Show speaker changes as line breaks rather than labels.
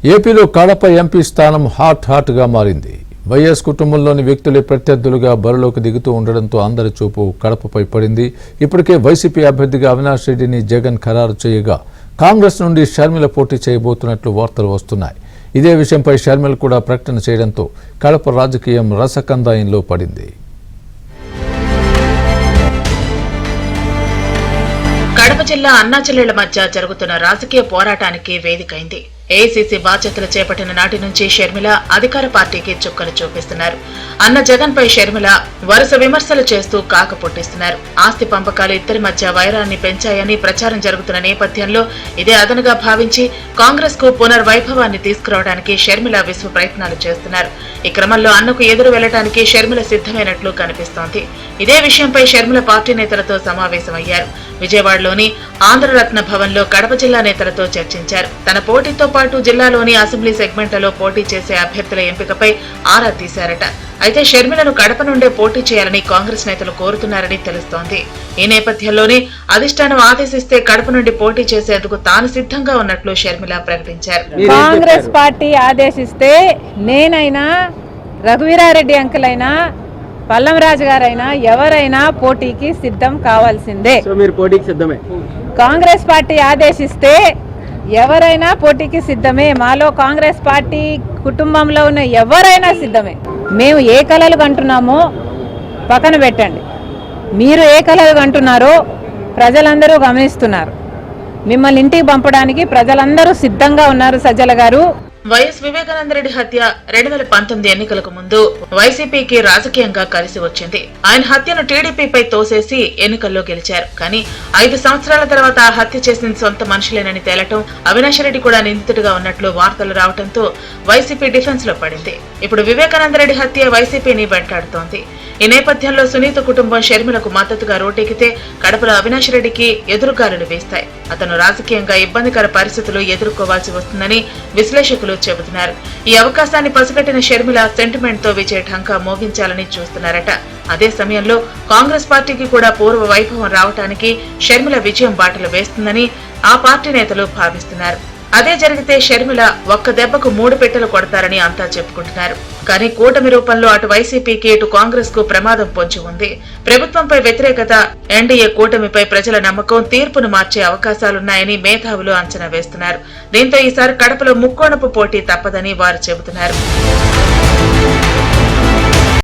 ఏపీలో కడప ఎంపీ స్థానం హాట్ గా మారింది. వైఎస్ కుటుంబంలోని వ్యక్తులే ప్రత్యర్థులుగా బరిలోకి దిగుతూ ఉండడంతో అందరి చూపు కడపపై పడింది. ఇప్పటికే వైసీపీ అభ్యర్థిగా అవినాష్ రెడ్డిని జగన్ ఖరారు చేయగా కాంగ్రెస్ నుండి షర్మిల పోటీ చేయబోతున్నట్లు వార్తలు వస్తున్నాయి. ఇదే విషయంపై షర్మిల కూడా ప్రకటన చేయడంతో కడప రాజకీయం రసకందాయంలో పడింది.
కడప జిల్లా అన్నాచెల్లెళ్ల మధ్య జరుగుతున్న రాజకీయ పోరాటానికి వేదికైంది. ఏఐసీసీ బాధ్యతలు చేపట్టిన నాటి నుంచి షర్మిల అధికార పార్టీకి చుక్కలు చూపిస్తున్నారు. అన్న జగన్ పై షర్మిల వరుస విమర్శలు చేస్తూ కాక పుట్టిస్తున్నారు. ఆస్తి పంపకాలు ఇద్దరి మధ్య వైరాన్ని పెంచాయని ప్రచారం జరుగుతున్న నేపథ్యంలో ఇదే అదనుగా భావించి కాంగ్రెస్ కు పునర్వైభవాన్ని తీసుకురావడానికి షర్మిల విశ్వ ప్రయత్నాలు చేస్తున్నారు. ఈ క్రమంలో అన్నకు ఎదురు వెళ్లడానికి షర్మిల సిద్ధమైనట్లు కనిపిస్తోంది. ఇదే విషయంపై షర్మిల పార్టీ నేతలతో సమావేశమయ్యారు. విజయవాడలోని ఆంధ్రరత్న భవన్ లో కడప జిల్లా నేతలతో చర్చించారు. తన పోటీతో పాటు జిల్లాలోని అసెంబ్లీ సెగ్మెంట్లలో పోటీ చేసే అభ్యర్థుల ఎంపికపై ఆరా తీశారట. అయితే షర్మిలను కడప నుండే పోటీ చేయాలని కాంగ్రెస్ నేతలు కోరుతున్నారని తెలుస్తోంది. ఈ నేపథ్యంలోనే అధిష్టానం ఆదేశిస్తే కడప నుండి పోటీ చేసేందుకు తాను సిద్ధంగా ఉన్నట్లు షర్మిల ప్రకటించారు.
కాంగ్రెస్ పార్టీ ఆదేశిస్తే నేనైనా, రఘువీరారెడ్డి అంకుల్ అయినా, పల్లంరాజు గారైనా ఎవరైనా పోటీకి సిద్ధం కావాల్సిందే. కాంగ్రెస్ పార్టీ ఆదేశిస్తే ఎవరైనా పోటీకి సిద్ధమే. మాలో కాంగ్రెస్ పార్టీ కుటుంబంలో ఉన్న ఎవరైనా సిద్ధమే. మేము ఏ కలలు కంటున్నామో పక్కన పెట్టండి, మీరు ఏ కలలు కంటున్నారో ప్రజలందరూ గమనిస్తున్నారు. మిమ్మల్ని ఇంటికి పంపడానికి ప్రజలందరూ సిద్ధంగా ఉన్నారు. సజ్జల గారు,
వైఎస్ వివేకానందరెడ్డి హత్య 2019 ఎన్నికలకు ముందు వైసీపీకి రాజకీయంగా కలిసి వచ్చింది. ఆయన హత్యను టీడీపీపై తోసేసి ఎన్నికల్లో గెలిచారు. కానీ 5 సంవత్సరాల తర్వాత ఆ హత్య చేసిన సొంత మనుషులేనని తేలటం, అవినాష్ రెడ్డి కూడా నిందితుడిగా ఉన్నట్లు వార్తలు రావడంతో వైసీపీ డిఫెన్స్ లో పడింది. ఇప్పుడు వివేకానందరెడ్డి హత్య వైసీపీని వెంటాడుతోంది. ఈ నేపథ్యంలో సునీత కుటుంబం షర్మిలకు మద్దతుగా రోటెక్కితే కడపలో అవినాష్ రెడ్డికి ఎదురుగాలులు వేస్తాయి. అతను రాజకీయంగా ఇబ్బందికర పరిస్థితులు ఎదుర్కోవాల్సి వస్తుందని విశ్లేషకులు చెబుతున్నారు. ఈ అవకాశాన్ని పసిగట్టిన షర్మిల సెంటిమెంట్ తో విజయ ఢంకా మోగించాలని చూస్తున్నారట. అదే సమయంలో కాంగ్రెస్ పార్టీకి కూడా పూర్వ వైభవం రావడానికి షర్మిల విజయం బాటలు వేస్తుందని ఆ పార్టీ నేతలు భావిస్తున్నారు. అదే జరిగితే షర్మిల ఒక్క దెబ్బకు 3 పెట్టెలు కొడతారని అంతా చెప్పుకుంటున్నారు. కానీ కూటమి రూపంలో అటు వైసీపీకి ఇటు కాంగ్రెస్ కు ప్రమాదం పొంచి ఉంది. ప్రభుత్వంపై వ్యతిరేకత, ఎన్డీఏ కూటమిపై ప్రజల నమ్మకం తీర్పును మార్చే అవకాశాలున్నాయని మేధావులు అంచనా వేస్తున్నారు. దీంతో ఈసారి కడపలో ముక్కోణపు పోటీ తప్పదని వారు చెబుతున్నారు.